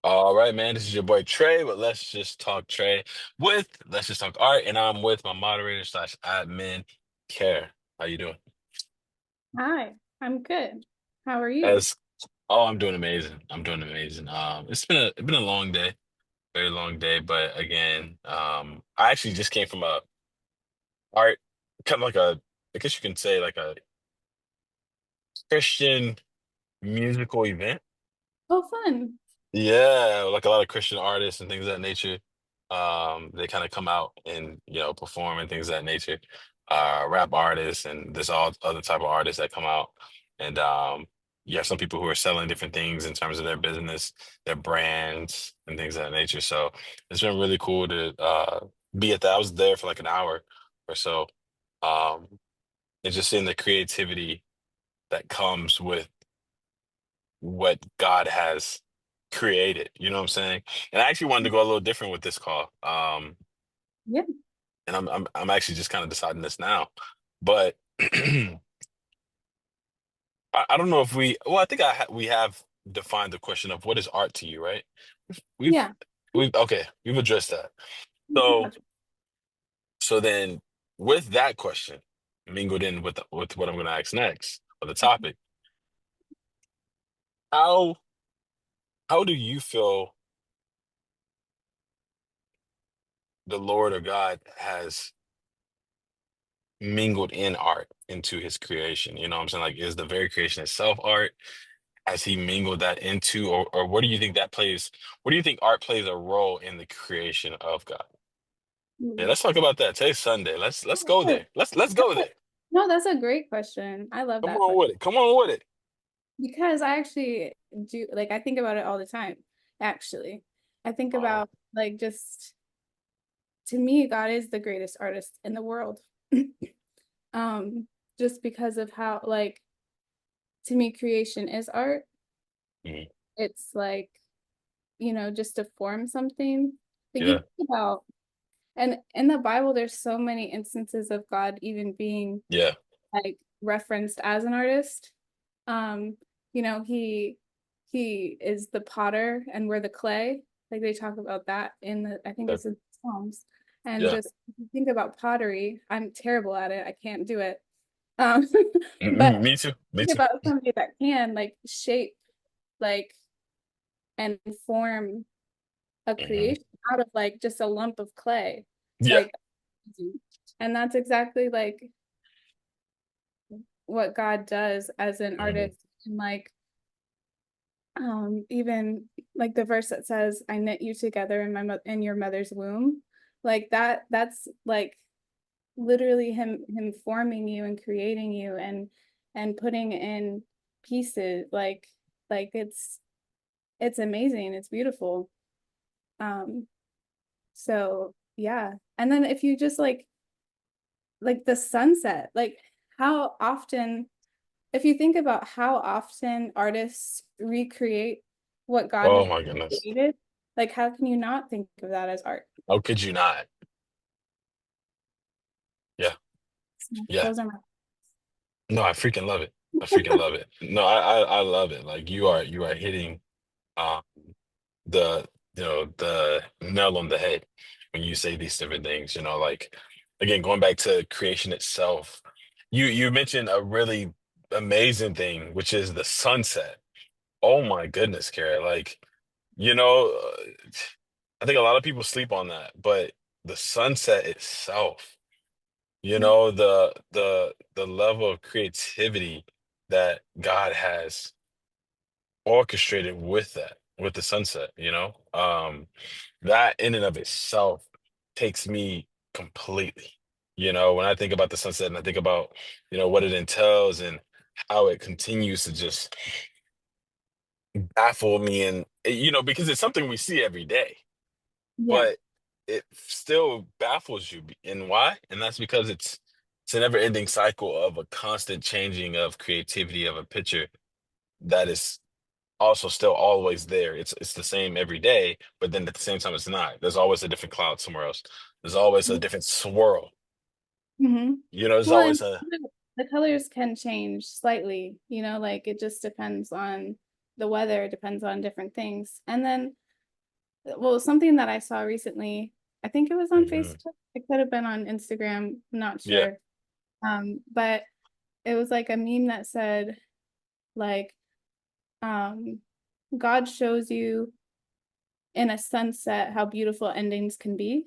All right, man. This is your boy Trey with Let's Just Talk Trey with Let's Just Talk Art, and I'm with my moderator slash admin, Care. How you doing? Hi, I'm good. How are you? As oh, I'm doing amazing. I'm doing amazing. It's been a long day, very long day, but again, I actually just came from a art, kind of like a, I guess you can say like a Christian musical event. Oh, fun. Yeah, like a lot of Christian artists and things of that nature. They kind of come out and perform and things of that nature. Rap artists and there's all other type of artists that come out. And you have some people who are selling different things in terms of their business, their brands, and things of that nature. So it's been really cool to be at that. I was there for like an hour or so. Um, and just seeing the creativity that comes with what God has created. You know what I'm saying? And I actually wanted to go a little different with this call. Yeah, And I'm actually just kind of deciding this now. But I don't know if I think we have defined the question of what is art to you, right? We've yeah. we've addressed that. So then with that question mingled in with what I'm going to ask next, or the topic, how how do you feel the Lord or God has mingled in art into his creation? You know what I'm saying? Like, is the very creation itself art? Has he mingled that into, or what do you think what do you think art plays a role in the creation of God? Yeah, Mm. let's talk about that. Today's Sunday. Let's go Yeah, there. Let's go there. no, that's a great question. I love Come that on question with it. Come on with it. because I actually do like I think about it all the time, actually. I think Uh, about like just to me, God is the greatest artist in the world. Um, just because of how like to me creation is art. mhm. It's like, just to form something. Like you Yeah, think about and in the Bible, there's so many instances of God even being yeah, like referenced as an artist. Um, he is the potter and we're the clay. Like they talk about that in the I think yeah, it's in Psalms. And yeah. just if you think about pottery, I'm terrible at it. I can't do it. Um, but Me too. Me think too. about somebody that can like shape like and form a Hmm. creation out of like just a lump of clay. Yeah. Like, and that's exactly like what God does as an Hmm. artist. And like, even like the verse that says, "I knit you together in in your mother's womb," like that's like literally him forming you and creating you and putting in pieces. Like it's amazing. It's beautiful. Um, so yeah. And then if you just like the sunset, like how often if you think about how often artists recreate what God has Oh my goodness. created, like how can you not think of that as art? How could you not? Yeah, So yeah. those are my No, I freaking love it. I freaking love it. No, I love it. Like you are hitting um the the nail on the head when you say these different things. Like again, going back to creation itself, you mentioned a really amazing thing, which is the sunset. Oh my goodness, Kara. Like, you know, uh, I think a lot of people sleep on that, but the sunset itself, the level of creativity that God has orchestrated with that, with the sunset, that in and of itself takes me completely. When I think about the sunset and I think about, what it entails and how it continues to just baffle me and because it's something we see every day, yeah. but it still baffles you. And why? And that's because it's a never-ending cycle of a constant changing of creativity of a picture that is also still always there. It's the same every day, but then at the same time it's not. There's always a different cloud somewhere else. There's always a different swirl. Mm-hmm. There's Well, always and a the colors can change slightly, like it just depends on the weather, it depends on different things. And then well, something that I saw recently, I think it was on Hmm. Facebook. It could have been on Instagram, I'm not Yeah. sure. But it was like a meme that said, like, um, God shows you in a sunset how beautiful endings can be.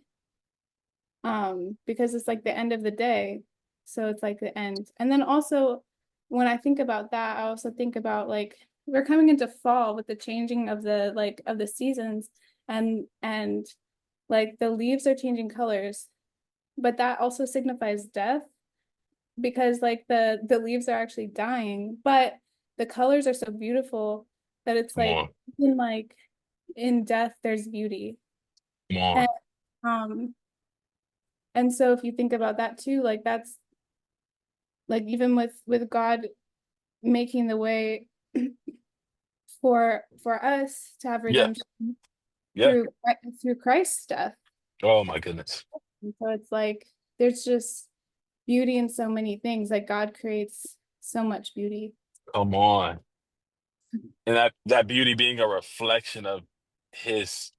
Because it's like the end of the day. So it's like the end. And then also when I think about that, I also think about like we're coming into fall with the changing of the like of the seasons and like the leaves are changing colors, but that also signifies death because like the leaves are actually dying, but the colors are so beautiful that it's Come like on. in like in death there's beauty. Come And on. um and so if you think about that too, like that's like even with God making the way for us to have Yeah. redemption Yeah. through through Christ's death. Oh my goodness. And so it's like there's just beauty in so many things. Like God creates so much beauty. Come on. And that beauty being a reflection of his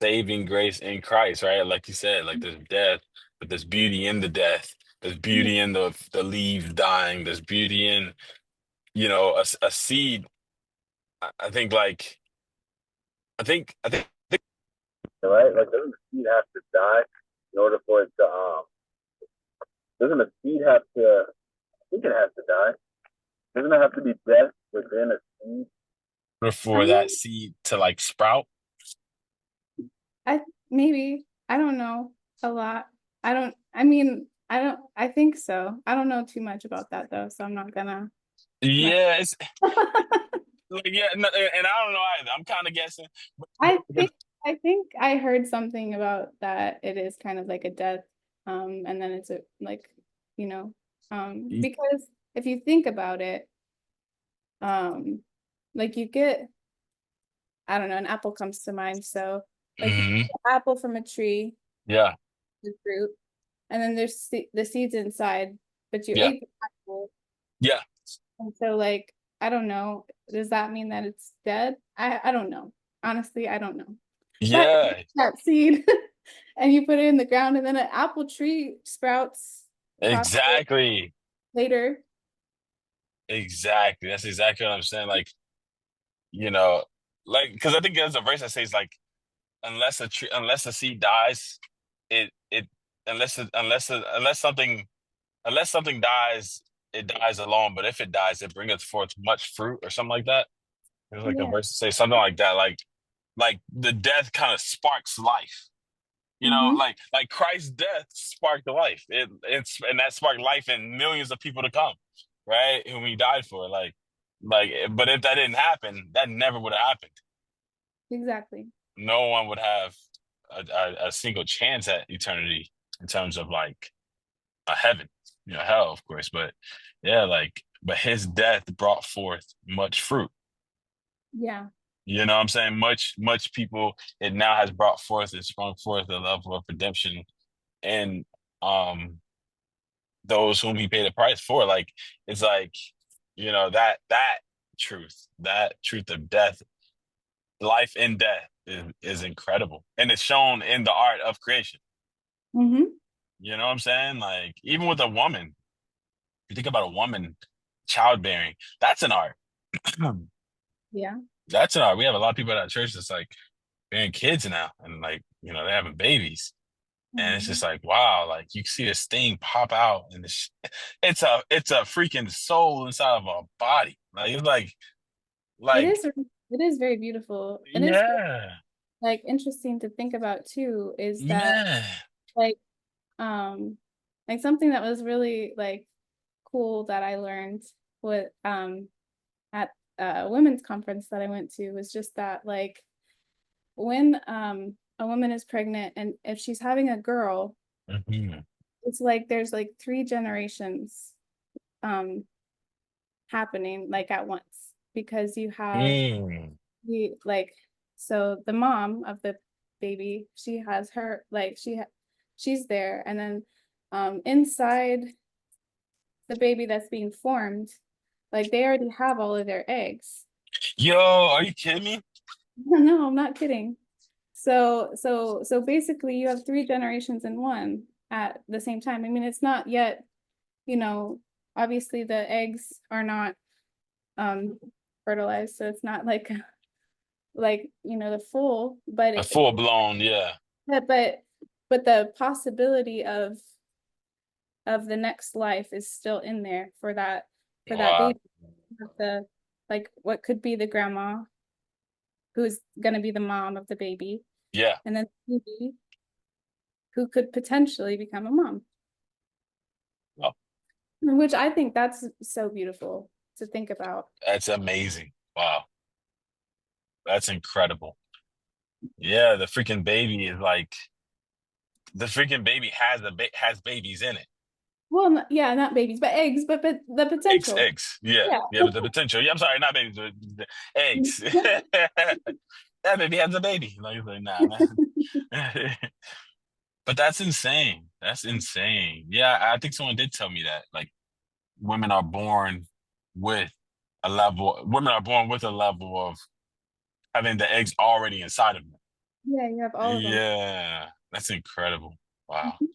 saving grace in Christ, right? Like you said, like there's death, but there's beauty in the death. There's Yeah. beauty in the leaves dying. There's beauty in, a seed. I think like I think right? Like, doesn't the seed have to die in order for it to doesn't the seed have to I think it has to die. Doesn't it have to be death within a seed? I For that mean, seed to like sprout. I maybe I don't know a lot. I mean, I think so. I don't know too much about that though, so I'm not gonna like Yeah, it's like yeah, no, and I don't know either. I'm kind of guessing, I because think I think I heard something about that it is kind of like a death, and then it's a like, you know, because if you think about it, um, like you get, I don't know, an apple comes to mind. So like you hmm. get an apple from a tree, Yeah, the fruit, and then there's the seeds inside, but you yeah, ate the apple, yeah, and so like I don't know, does that mean that it's dead? I don't know. Honestly, I don't know. But if you yeah. take that seed and you put it in the ground, and then an apple tree sprouts possibly Exactly, later. exactly. That's exactly what I'm saying. Like, you know, like because I think there's a verse that says like, unless a seed dies, it unless something dies, it dies alone. But if it dies, it bringeth forth much fruit or something like that. There's like a Yeah. verse to say something like that. Like the death kind of sparks life. Mm-hmm. Like Christ's death sparked the life. It's and that sparked life in millions of people to come, right? Whom he died for. But if that didn't happen, that never would have happened. Exactly. No one would have a single chance at eternity in terms of like a heaven, hell, of course. But yeah, but his death brought forth much fruit. Yeah. You know what I'm saying? Much people, it now has brought forth and sprung forth the level of redemption and um those whom he paid a price for. Like it's like, that truth of death, life and death is incredible. And it's shown in the art of creation. Mm-hmm. You know what I'm saying? Like even with a woman, you think about a woman childbearing, that's an art. Yeah. That's an art. We have a lot of people at our church that's like bearing kids now and like, they're having babies. And it's Mhm. just like, wow, like you see this thing pop out and it's a freaking soul inside of a body. Like it's It like is it is very beautiful. It is yeah, like interesting to think about too, is that yeah. like um like something that was really like cool that I learned with at a women's conference that I went to was just that like when a woman is pregnant and if she's having a girl, Mhm. it's like there's like three generations um happening like at once because you have Mm. the like so the mom of the baby, she has her like she's there, and then inside the baby that's being formed, like they already have all of their eggs. Yo, are you kidding me? No, I'm not kidding. So basically you have three generations in one at the same time. I mean, it's not yet, you know, obviously the eggs are not um fertilized, so it's not like the full, but A full blown, yeah. but but but the possibility of the next life is still in there for that Wow. baby. The like what could be the grandma who's gonna be the mom of the baby, Yeah. and then the baby who could potentially become a mom. Oh, Which I think that's so beautiful to think about. that's amazing. Wow. That's incredible. Yeah, the freaking baby has babies in it. Well, yeah, not babies, but eggs, but the potential. Eggs. Yeah. Yeah. Yeah, but the potential. Yeah, I'm sorry, not babies, but the eggs. That baby has a baby. Like, he's like, nah, man. But that's insane. That's insane. Yeah, I think someone did tell me that. Like women are born with women are born with a level of having the eggs already inside of them. Yeah, you have all of them. Yeah, that's incredible. Wow. Mhm.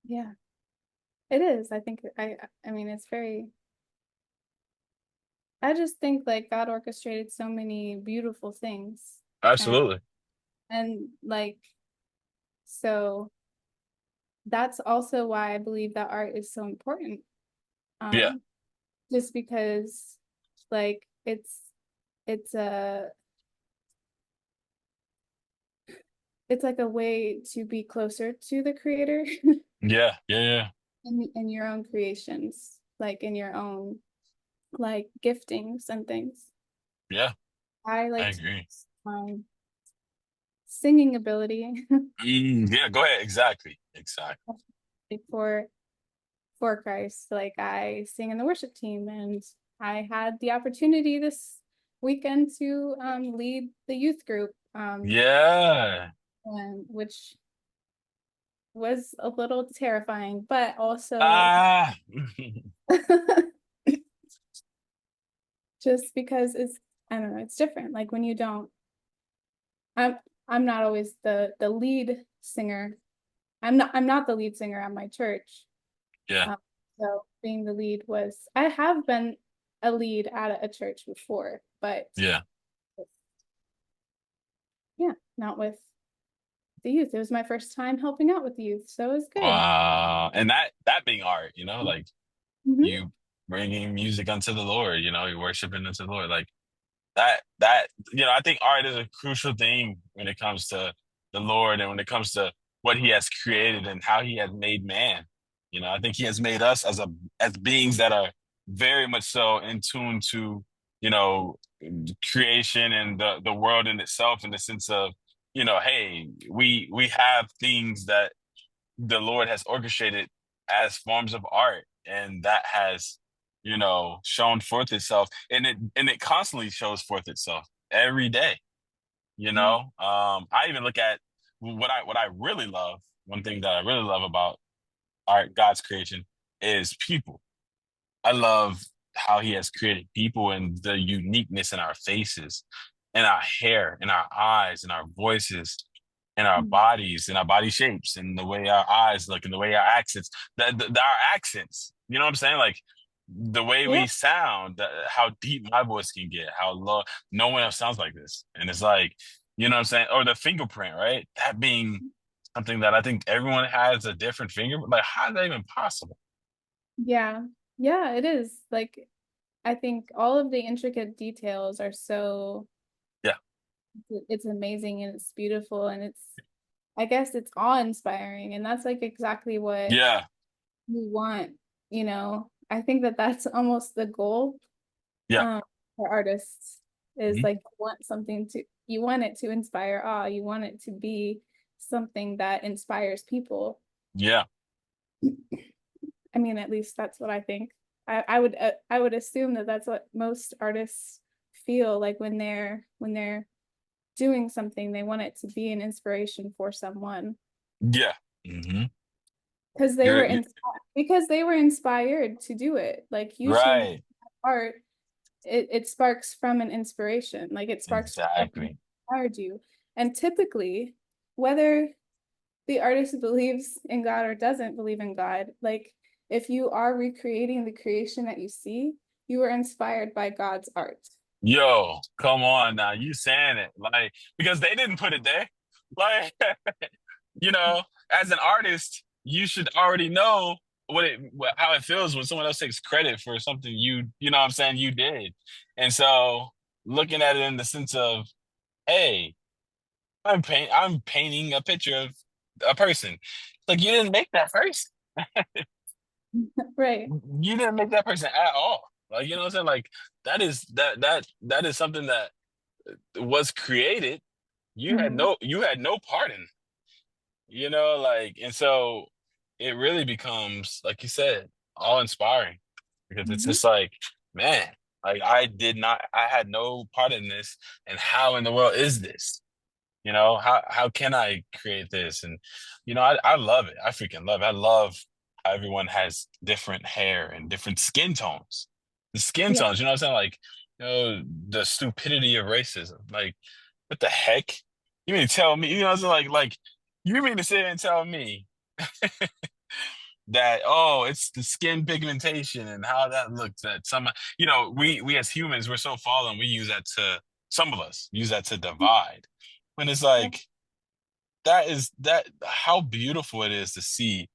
Yeah, it is. I think I mean it's very I just think like God orchestrated so many beautiful things and Absolutely. like so that's also why I believe that art is so important. Yeah. Um just because like it's a it's like a way to be closer to the creator Yeah. Yeah. Yeah. in your own creations, like in your own like giftings and things. Yeah. I I like to agree. use my singing ability Yeah, go ahead. Exactly. Exactly. for Christ. Like I sing in the worship team, and I had the opportunity this weekend to lead the youth group, Yeah. and which was a little terrifying, but also Ah. just because it's I don't know, it's different. Like when you don't, I'm I'm not always the lead singer. I'm not the lead singer at my church. Yeah. Um, so being the lead was I have been a lead at a church before, but Yeah. yeah, not with the youth. It was my first time helping out with the youth, so it was good. Wow. And that being art, like Hmm. you bringing music unto the Lord, you're worshiping unto the Lord. Like that I think art is a crucial thing when it comes to the Lord and when it comes to what he has created and how he has made man. I think he has made us as beings that are very much so in tune to, you know, creation and the world in itself in the sense of, hey, we have things that the Lord has orchestrated as forms of art, and that has, shown forth itself, and it constantly shows forth itself every day. Yeah. I even look at what I really love. One thing that I really love about art, God's creation, is people. I love how he has created people and the uniqueness in our faces, in our hair, in our eyes, in our voices, in our Mhm. bodies, in our body shapes, and the way our eyes look, and the way our accents, our accents. You know what I'm saying? Like the way Yeah. we sound, how deep my voice can get, how low. No one else sounds like this, and it's like, you know what I'm saying? Or the fingerprint, right? That being something that I think everyone has a different finger. Like, how is that even possible? Yeah. Yeah, it is. Like I think all of the intricate details are so Yeah, it's amazing and it's beautiful and it's I guess it's awe-inspiring and that's like exactly what yeah, we want, you know. I think that that's almost the goal yeah, um for artists is mhm, like you want it to inspire awe, you want it to be something that inspires people. yeah, I mean, at least that's what I think. I would assume that that's what most artists feel like when they're doing something, they want it to be an inspiration for someone yeah. hmm because they were inspired to do it. Like usually right. art, it sparks from an inspiration. Like it sparks from Exactly. inspired you. And typically, whether the artist believes in God or doesn't believe in God, like if you are recreating the creation that you see, you were inspired by God's art. Yo, come on now. You saying it. Like, because they didn't put it there. Like, as an artist, you should already know how it feels when someone else takes credit for something you know what I'm saying, you did. And so looking at it in the sense of, hey, I'm painting a picture of a person. Like you didn't make that person. Right. You didn't make that person at all. Like, you know what I'm saying? Like that is something that was created. Mhm. You had no part in, like, and so it really becomes, like you said, all inspiring because it's Mhm. just like, man, like I had no part in this, and how in the world is this? How can I create this? And I love it. I freaking love it. I love how everyone has different hair and different skin tones. The skin Yeah. tones, you know what I'm saying? Like, the stupidity of racism. Like, what the heck? You mean to tell me, what I'm saying? Like you mean to sit and tell me that, oh, it's the skin pigmentation and how that looks, that we as humans, we're so fallen, we use that to, some of us use that to divide. When it's Yeah. like, that how beautiful it is to see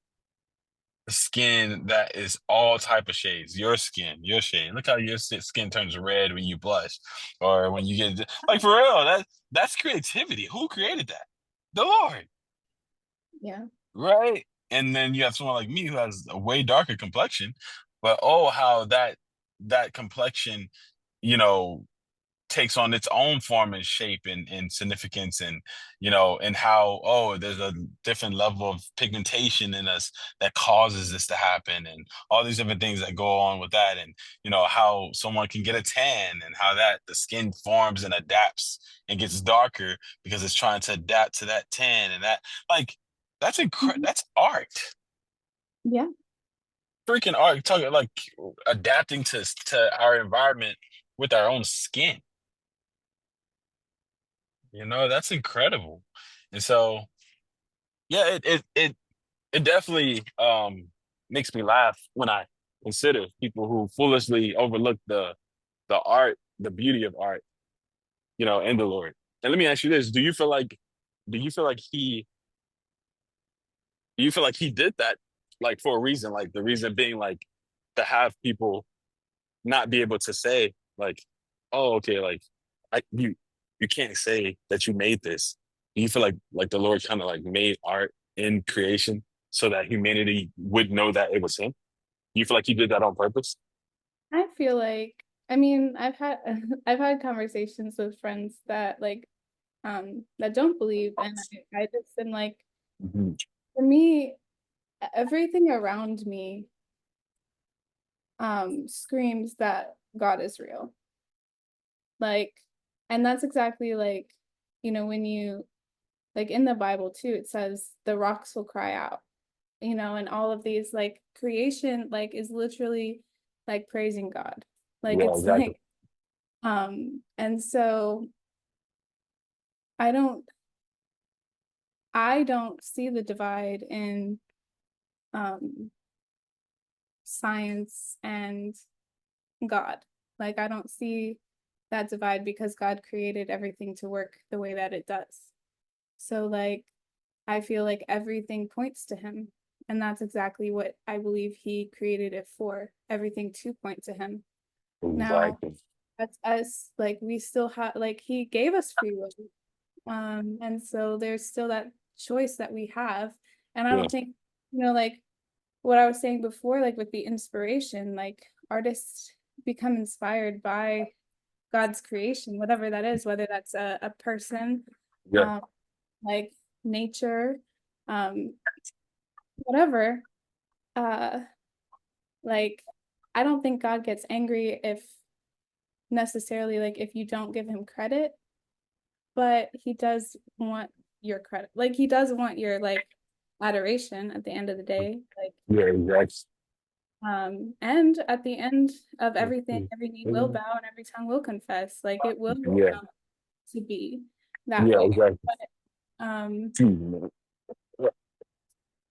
the skin that is all type of shades. Your skin, your shade. Look how your skin turns red when you blush, or when you get, like, for real. That's creativity. Who created that? The Lord, Yeah. right? And then you have someone like me who has a way darker complexion, but oh, how that complexion, you know, takes on its own form and shape and significance, and and how, oh, there's a different level of pigmentation in us that causes this to happen, and all these different things that go on with that, and how someone can get a tan, and how that the skin forms and adapts and gets darker because it's trying to adapt to that tan, and that, like, Mhm. that's art. Yeah. Freaking art. Talking like adapting to our environment with our own skin. That's incredible. And so, yeah, it definitely makes me laugh when I consider people who foolishly overlook the art, the beauty of art, in the Lord. And let me ask you this: do you feel like he did that, like, for a reason? Like, the reason being, like, to have people not be able to say, like, oh, okay, like, you can't say that you made this. Do you feel like the Lord kind of like made art in creation so that humanity would know that it was him? Do you feel like he did that on purpose? I feel like, I mean, I've had I've had conversations with friends that that don't believe, and I just am like, Mhm. for me, everything around me screams that God is real. Like, and that's exactly like, when you like in the Bible too, it says the rocks will cry out, and all of these like creation like is literally like praising God. Like Yeah, it's exactly. like and so I don't I don't see the divide in um science and God. Like I don't see that divide because God created everything to work the way that it does. So like I feel like everything points to him. And that's exactly what I believe he created it for, everything to point to him. Now, Exactly. that's us, like we still have like he gave us free will. And so there's still that choice that we have. And I Yeah. don't think, like what I was saying before, like with the inspiration, like artists become inspired by God's creation, whatever that is, whether that's a person, Yeah. um, like nature, um, whatever. Uh, like I don't think God gets angry if necessarily like if you don't give him credit, but he does want your credit. Like he does want your like adoration at the end of the day. Like Yeah, exactly. and at the end of everything, every knee will bow and every tongue will confess. Like it will Yeah. come to be. that Yeah, way. exactly. Um, Hmm.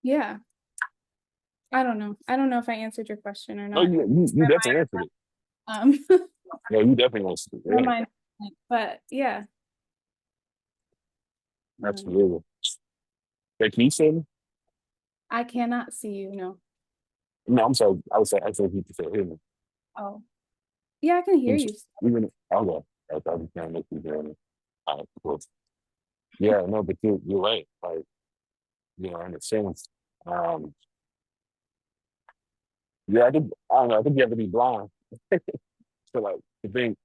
yeah, I don't know. I don't know if I answered your question or No, not. you definitely answered it. Um, Yeah, you definitely answered it. my Yeah, mind, but yeah, um, absolutely. Hey, can you say me? I cannot see you. No. No, I'm sorry. I said you can hear me. Oh, yeah, I can hear you. Even okay. I thought you can't make you hear me. All right, cool. Yeah, no, but you're right. Like, in a sense, um, yeah, I don't know. I think you have to be blind to like to think.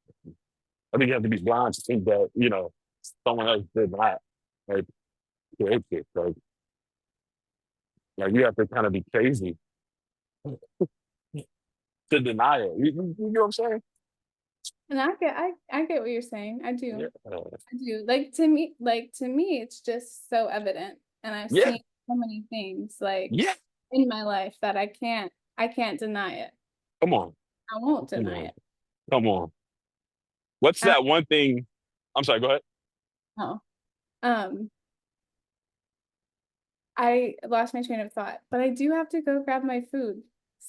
I think you have to be blind to think that someone else did not like create it. Like you have to kind of be crazy to deny it. You know what I'm saying? And I get what you're saying. I Yeah, do. I do. Like to me, it's just so evident. And I've yeah, seen so many things like yeah. in my life that I can't deny it. Come on, I won't come deny on, it. come on. What's I that one thing? I'm sorry. Go ahead. don't know. Um, I lost my train of thought, but I do have to go grab my food.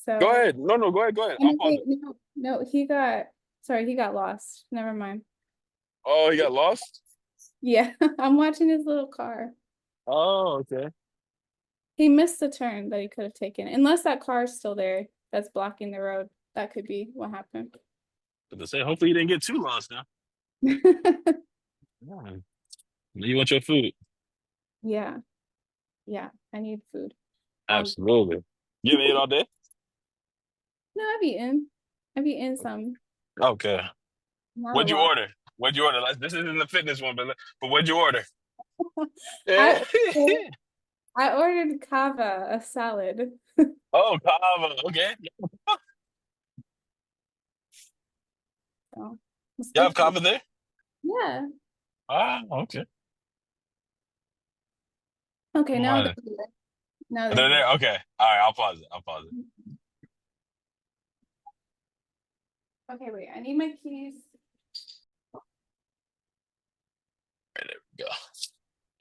Go So, ahead. No, no. Go ahead. Go ahead. I'll and pause wait, it. no, no, sorry, he got lost. Never mind. Oh, he got lost. Yeah, I'm watching his little car. Oh, okay. He missed the turn that he could have taken. Unless that car is still there that's blocking the road. That could be what happened. But to say, hopefully you didn't get too lost now. Yeah. You want your food. Yeah, yeah, I need food. Um, Absolutely. You haven't ate all day? no, I've eaten. I've eaten some, Okay. not a What'd you lot. order? What'd you order? Like, this isn't the fitness one, but what'd you order? I I ordered kava, a salad. Oh, kava. Okay. So it's You good have for you. kava there? Yeah. Ah, okay. Okay, now they're Well, here. Now they're they're here. there. Okay. All right. I'll pause it. I'll pause it. Okay, wait. I need my keys. Right, there we go.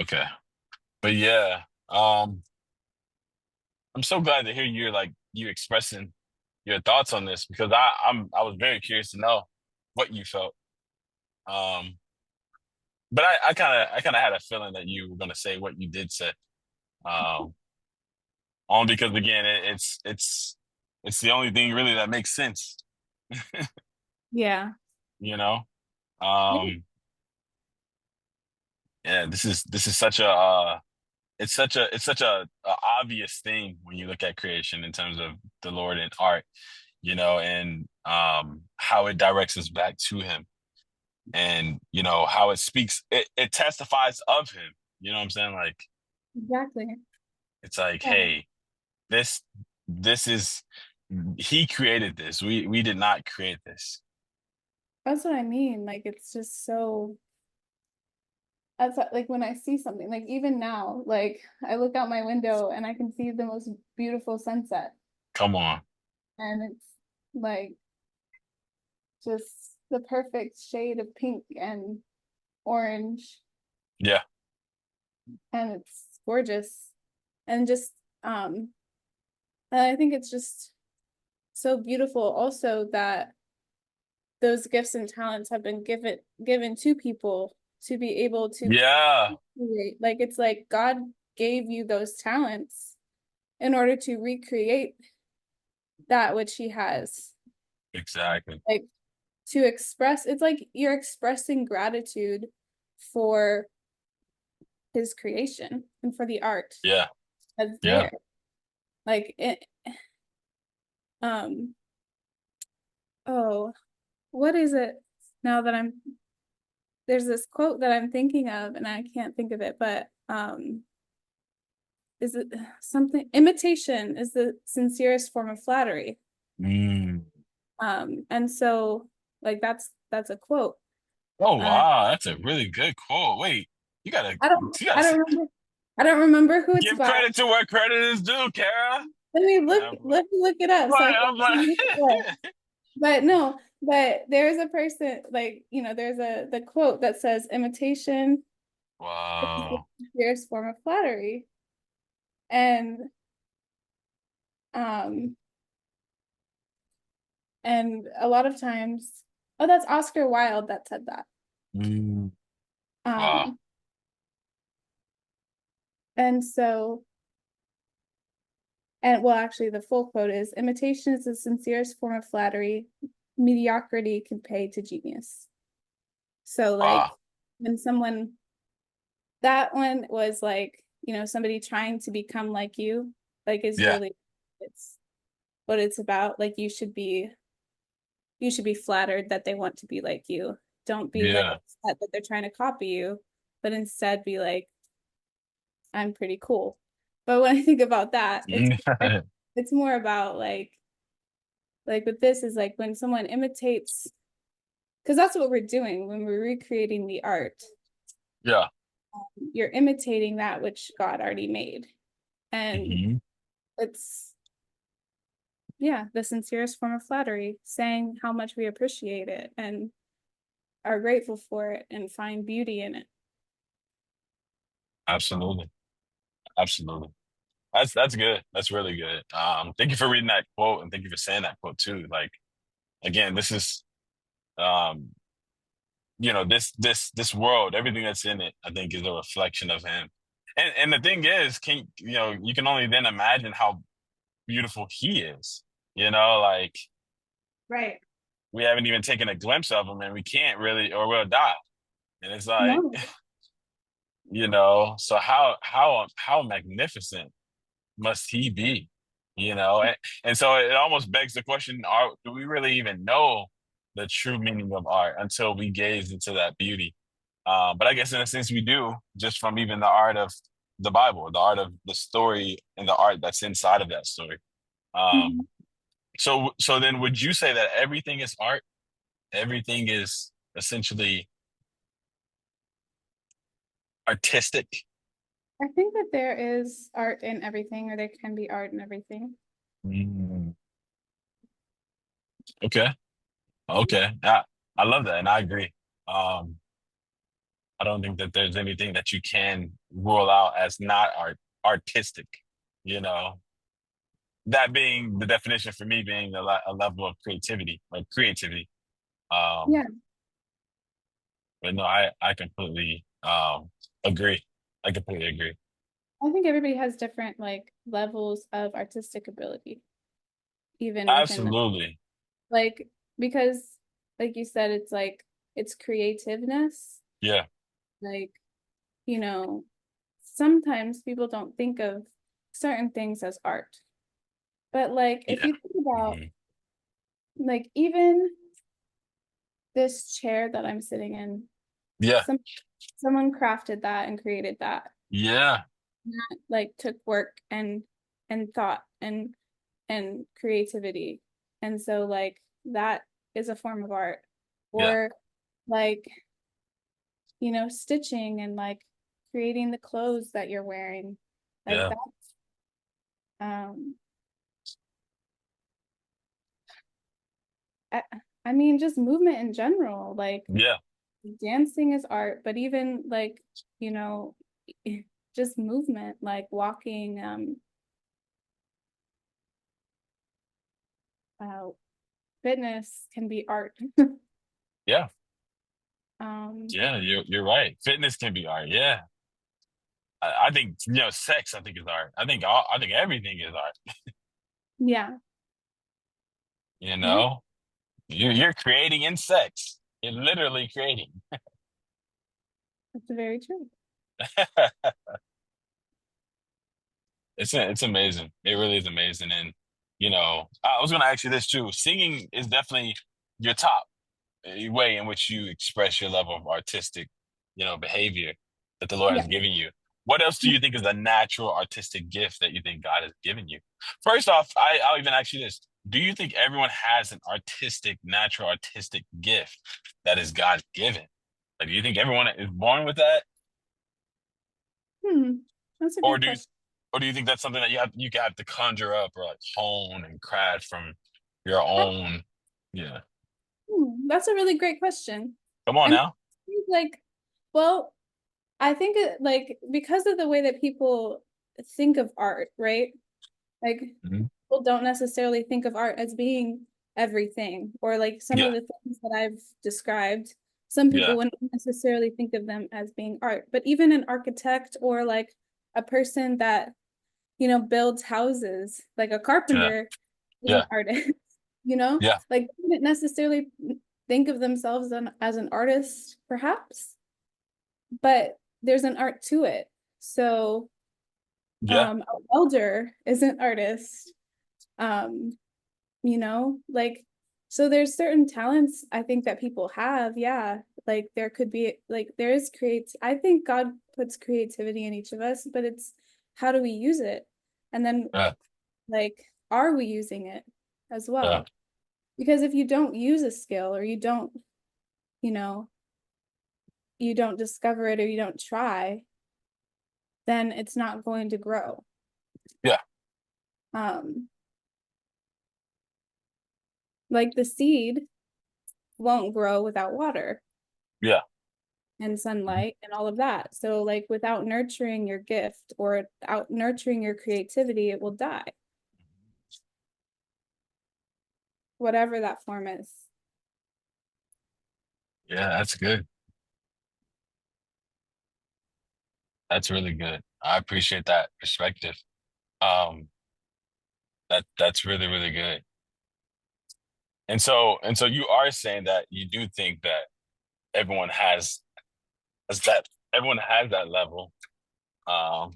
Okay. But yeah, I'm so glad to hear you're like you expressing your thoughts on this because I was very curious to know what you felt. Um, but I kind of had a feeling that you were gonna say what you did say. Um, only because again, it's the only thing really that makes sense. Yeah. You know. Yeah. Yeah, this is such a it's such a obvious thing when you look at creation in terms of the Lord and art, and how it directs us back to him and how it testifies of him. You know what I'm saying? Like Exactly. it's like, Yeah. hey, this this is he created this. We did not create this. That's what I mean. Like it's just so like when I see something, like even now, like I look out my window and I can see the most beautiful sunset. Come on. And it's like just the perfect shade of pink and orange. Yeah. And it's gorgeous. And just um and I think it's just so beautiful also that those gifts and talents have been given to people to be able to Yeah. create. Like it's like God gave you those talents in order to recreate that which he has. Exactly. Like to express, it's like you're expressing gratitude for his creation and for the art Yeah. that's Yeah. there. Like it, um, oh, what is it now that there's this quote that I'm thinking of and I can't think of it, but is it something imitation is the sincerest form of flattery. Mm. And so like that's a quote. Oh Uh, wow, that's a really good quote. Wait, you gotta I don't you I gotta don't remember I don't remember who it's give by. credit to where credit is due, Kara. Let me look it up so I can I'm like, remember it. But no, but there's a person like, there's the quote that says imitation. It's the Wow. sincerest form of flattery. And um and a lot of times, oh, that's Oscar Wilde that said that. Mm, wow. Um and so and well, actually the full quote is imitation is the sincerest form of flattery mediocrity can pay to genius. So like Wow. when someone that one was like, somebody trying to become like you, like is Yeah. really it's what it's about. Like you should be flattered that they want to be like you. Don't be like Yeah. upset that they're trying to copy you, but instead be like, I'm pretty cool. But when I think about that, it's more about like with this is like when someone imitates, because that's what we're doing when we're recreating the art. Yeah. You're imitating that which God already made. And Hmm. it's yeah, the sincerest form of flattery, saying how much we appreciate it and are grateful for it and find beauty in it. Absolutely. Absolutely. That's good. That's really good. Thank you for reading that quote and thank you for saying that quote too. Like again, this is um, this world, everything that's in it, I think is a reflection of him. And the thing is, you can only then imagine how beautiful he is. Like Right. we haven't even taken a glimpse of him and we can't really or we'll die. And it's like, No. so how magnificent must he be? And so it almost begs the question, do we really even know the true meaning of art until we gaze into that beauty? But I guess in a sense we do, just from even the art of the Bible, the art of the story and the art that's inside of that story. Um, Mhm. so then would you say that everything is art? Everything is essentially artistic? I think that there is art in everything, or there can be art in everything. Mm, okay. Okay. I love that and I agree. Um, I don't think that there's anything that you can rule out as not artistic, you know. That being the definition for me being a level of creativity, like creativity. Um, Yeah, but no, I completely agree. I completely agree. I think everybody has different like levels of artistic ability, even within them. Absolutely. Like, because, like you said, it's like it's creativeness. Yeah. Like, you know, sometimes people don't think of certain things as art. But like if Yeah. you think about Mhm. like even this chair that I'm sitting in, Yeah. some someone crafted that and created that. Yeah. That like took work and thought and creativity. And so like that is a form of art. Yeah. Or like, stitching and like creating the clothes that you're wearing. Like Yeah. that um I, I mean just movement in general. Like Yeah. dancing is art, but even like, you know, just movement, like walking, uh, fitness can be art. Yeah. Um, Yeah. You're right. Fitness can be art. Yeah. I think sex. I think is art. I think everything is art. yeah, You yeah, know, you're creating in sex. You're literally creating. that's very true. It's amazing. It really is amazing. And I was gonna ask you this too. Singing is definitely your top way in which you express your level of artistic, behavior that the Lord Yeah. has given you. What else do you think is a natural artistic gift that you think God has given you? First off, I'll even ask you this. Do you think everyone has an natural artistic gift that is God given? Like, do you think everyone is born with that? Hmm. That's a Or good do you question. or do you think that's something that you have to conjure up or like hone and craft from your I- own? Yeah. That's a really great question. Come on I mean, now. like, well, I think it like because of the way that people think of art, right? Like Mhm. people don't necessarily think of art as being everything, or like some of Yeah, the things that I've described, some people yeah, wouldn't necessarily think of them as being art. But even an architect or like a person that, builds houses, like a yeah, carpenter is an yeah, artist, you know? yeah, Like they wouldn't necessarily think of themselves as an artist, perhaps, but there's an art to it. So yeah, a welder is an artist. Um, like so there's certain talents I think that people have, yeah. Like there could be like there is create I think God puts creativity in each of us, but it's how do we use it? And then yeah, like are we using it as yeah, well? Because if you don't use a skill, or you know, you don't discover it, or you don't try, then it's not going to grow. yeah, Um, like the seed won't grow without water yeah, and mhm, sunlight and all of that. So like without nurturing your gift or out nurturing your creativity, it will die, whatever that form is. yeah. That's good. That's really good. I appreciate that perspective. Um, that's really, really good. And so you are saying that you do think that everyone has that everyone has that level. Um,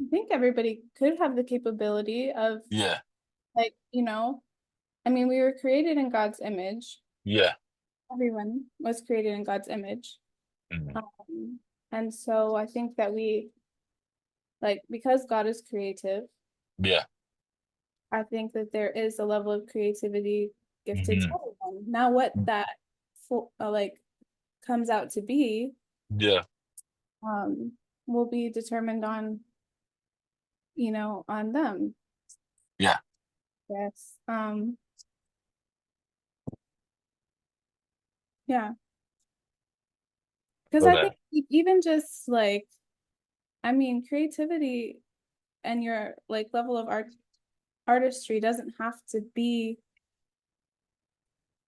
I think everybody could have the capability of yeah, like, I mean, we were created in God's image. yeah, Everyone was created in God's image. mhm, And so I think that we like because God is creative, yeah, I think that there is a level of creativity gifted to mhm, everyone. Now, what that like comes out to be, yeah, um, will be determined on, on them. yeah. Yes. Yeah. Because So I think that, even just like, I mean, creativity and your like level of artistry doesn't have to be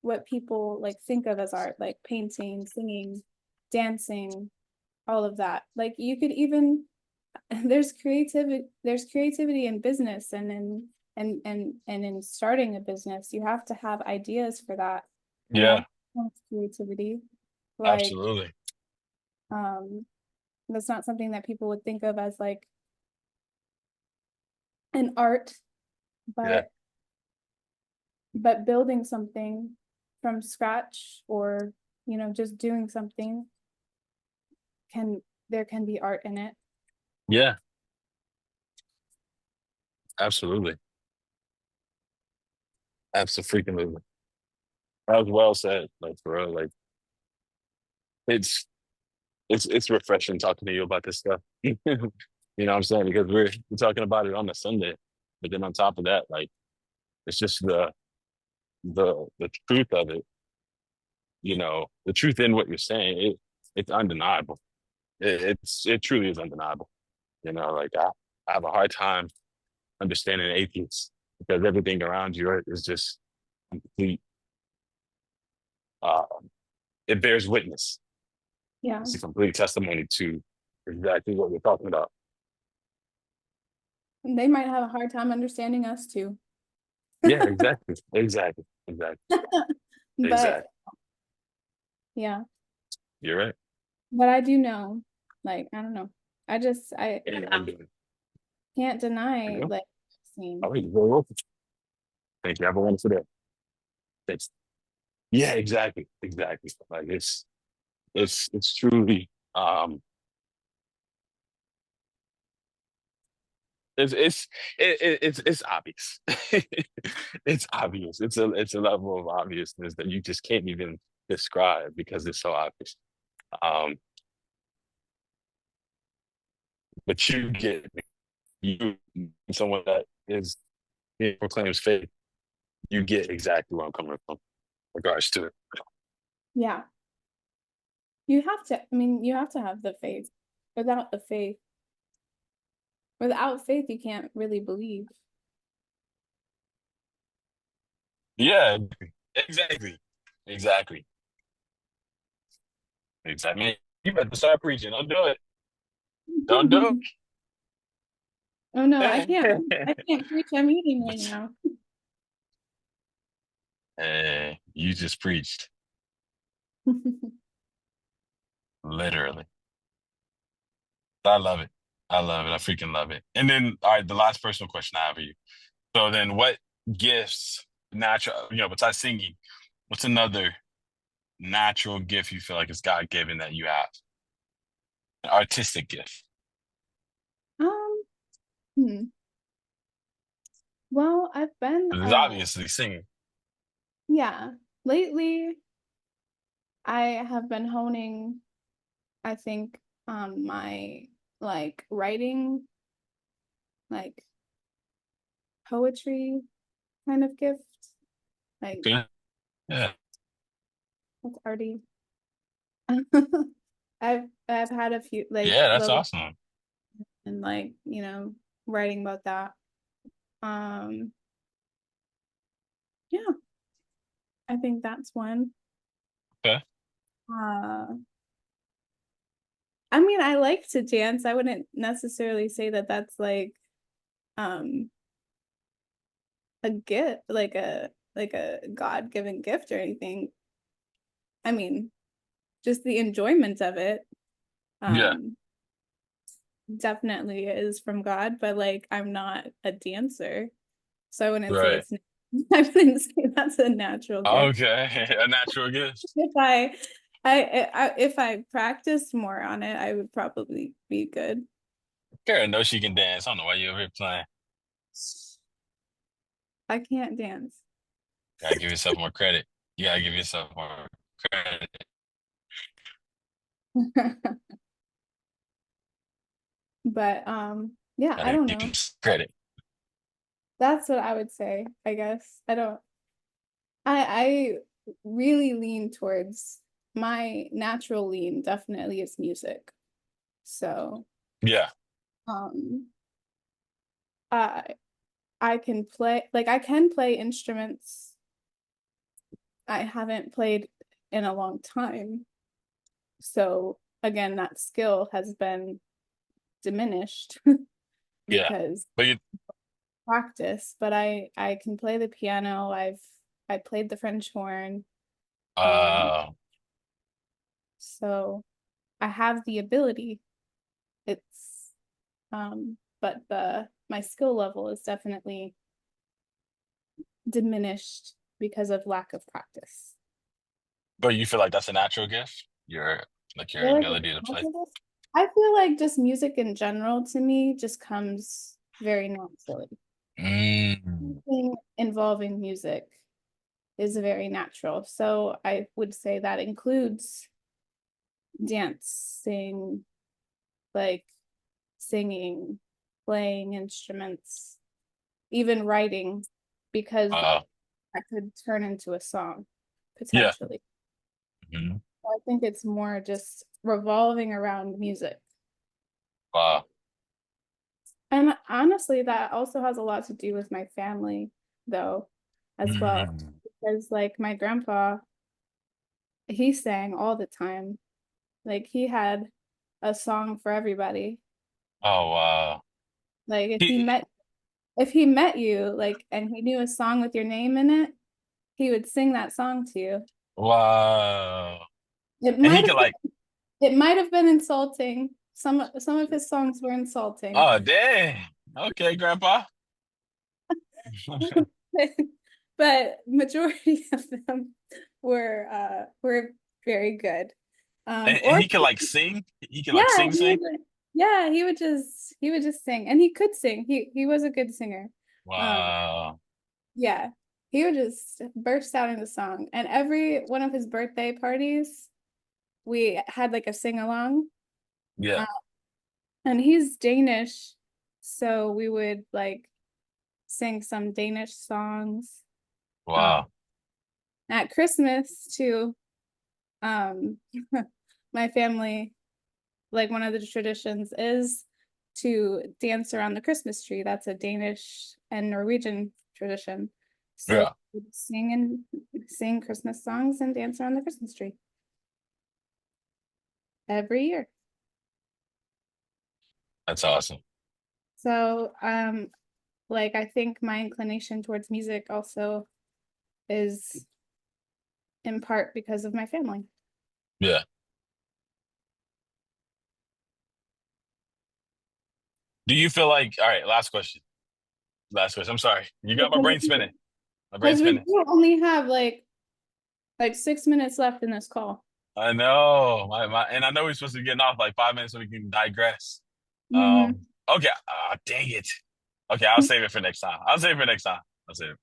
what people like think of as art, like painting, singing, dancing, all of that. Like you could even there's creativity in business and in starting a business. You have to have ideas for that. And yeah, that's creativity. Like absolutely. um that's not something that people would think of as like an art, Yeah, but building something from scratch, or just doing something, can there can be art in it. yeah, absolutely. Absolutely. That was well said. Like for real. Like it's it's refreshing talking to you about this stuff. You know what I'm saying? Because we're talking about it on a Sunday. But then on top of that, like it's just the truth of it, the truth in what you're saying, it's undeniable. It truly is undeniable. Like I have a hard time understanding atheists because everything around you is just complete uh it bears witness. Yeah. It's a complete testimony to exactly what we're talking about. And they might have a hard time understanding us too. Yeah, exactly. Exactly. Exactly. But Exactly. yeah, You're right. but I do know, like, I don't know. I And can't I deny know. like All seeing. right, you're welcome. Thank you. Have a wonderful day. Thanks. Yeah, exactly. Exactly. Like it's truly it's it's it's obvious. It's obvious. It's a level of obviousness that you just can't even describe because it's so obvious. Um, but you get you someone that is proclaims faith, you get exactly where I'm coming from in regards to it. Yeah. You have to, I mean, you have to have the faith. Without the faith, without faith, you can't really believe. Yeah, exactly. Exactly. Exactly. Man, you better start preaching. Don't do it. Don't do Oh no, I it. can't preach. I'm eating right But now. you just preached, literally. I love it. I love it. I freaking love it. And then, all right, the last personal question I have for you. So then what gifts, natural, besides singing, what's another natural gift you feel like is God-given that you have? An artistic gift. Um, hmm. Well, I've been It's obviously singing. yeah, lately I have been honing, I think, my like writing, like poetry kind of gift. Like Good. Yeah. that's already I've had a few like Yeah, that's little awesome. and like, writing about that. Um, yeah, I think that's one. Okay. Uh, I mean, I like to dance. I wouldn't necessarily say that that's like um a gift, like a God-given gift or anything. I mean, just the enjoyment of it Yeah. um definitely is from God, but like I'm not a dancer. So I wouldn't say Right. it's I wouldn't say that's a natural gift. Okay. A natural gift. If if I practiced more on it, I would probably be good. Kara knows she can dance. I don't know why you over here playing. I can't dance. Gotta give yourself more credit. You gotta give yourself more credit. But yeah, I Gotta don't give know. yourself credit. That's what I would say, I guess. I don't I really lean towards my natural lean definitely is music. So, Yeah. um I I can play like I can play instruments. I haven't played in a long time. So, again, that skill has been diminished Yeah. because But you practice, but I can play the piano. I played the French horn. Um, uh so I have the ability. It's but the my skill level is definitely diminished because of lack of practice. but you feel like that's a natural gift? I Your feel like it's ability to play. possible. I feel like just music in general to me just comes very naturally. Mm. Anything involving music is very natural. So I would say that includes dancing, like singing, playing instruments, even writing, because Uh that could turn into a song yeah. potentially. Mhm. I think it's more just revolving around music. Wow. And honestly, that also has a lot to do with my family, though, as well. Mm. Because, like, my grandpa, he sang all the time. Like, he had a song for everybody. Oh wow. Like, He, if he met you, like, and he knew a song with your name in it, he would sing that song to you. wow. It And he might could have like, it might have been insulting. Some of his songs were insulting. oh dang. Okay, Grandpa. But majority of them were very good. And Or he could like sing. He can like yeah, sing. yeah, he would just sing, and he could sing. He was a good singer. Um, Wow. yeah, he would just burst out into song, and every one of his birthday parties, we had like a sing along. Yeah. Uh, and he's Danish, so we would like sing some Danish songs. Um, Wow. at Christmas too. Um, my family, like one of the traditions is to dance around the Christmas tree. That's a Danish and Norwegian tradition. So Yeah, sing Christmas songs and dance around the Christmas tree every year. that's awesome. So like I think my inclination towards music also is in part because of my family. Yeah. Do you feel like, all right, last question. Last question. I'm sorry. You got my brain spinning. My brain Because we spinning. do only have like 6 minutes left in this call. I know. And I know we're supposed to be getting off like 5 minutes so we can digress. Hmm. Okay. Dang it. Okay, I'll save it for next time. I'll save it for next time. I'll save it.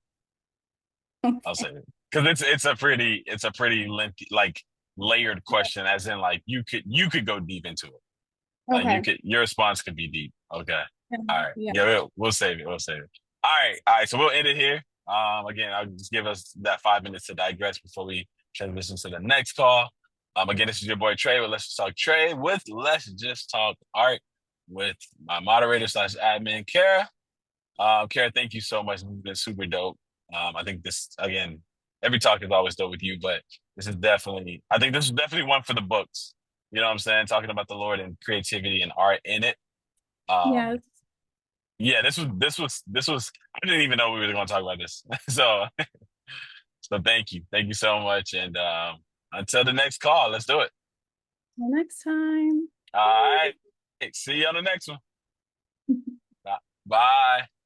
I'll Okay. save it. Because it's a pretty lengthy, like layered question, as in like you could go deep into it. Like Okay. your response could be deep. Okay. All right. Yeah. Yeah, we'll save it. We'll save it. All right. All right. So we'll end it here. Again, I'll just give us that 5 minutes to digress before we transition to the next call. Again, this is your boy Trey with Let's Just Talk Trey with Let's Just Talk Art with my moderator slash admin Kara. Kara, thank you so much. It's been super dope. I think this again, every talk is always dope with you, but I think this is definitely one for the books. You know what I'm saying? Talking about the Lord and creativity and art in it. Yeah. Um, yeah, this was. I didn't even know we were going to talk about this. So thank you so much, and until the next call, let's do it. Till next time. All right, see you on the next one. Bye. Bye.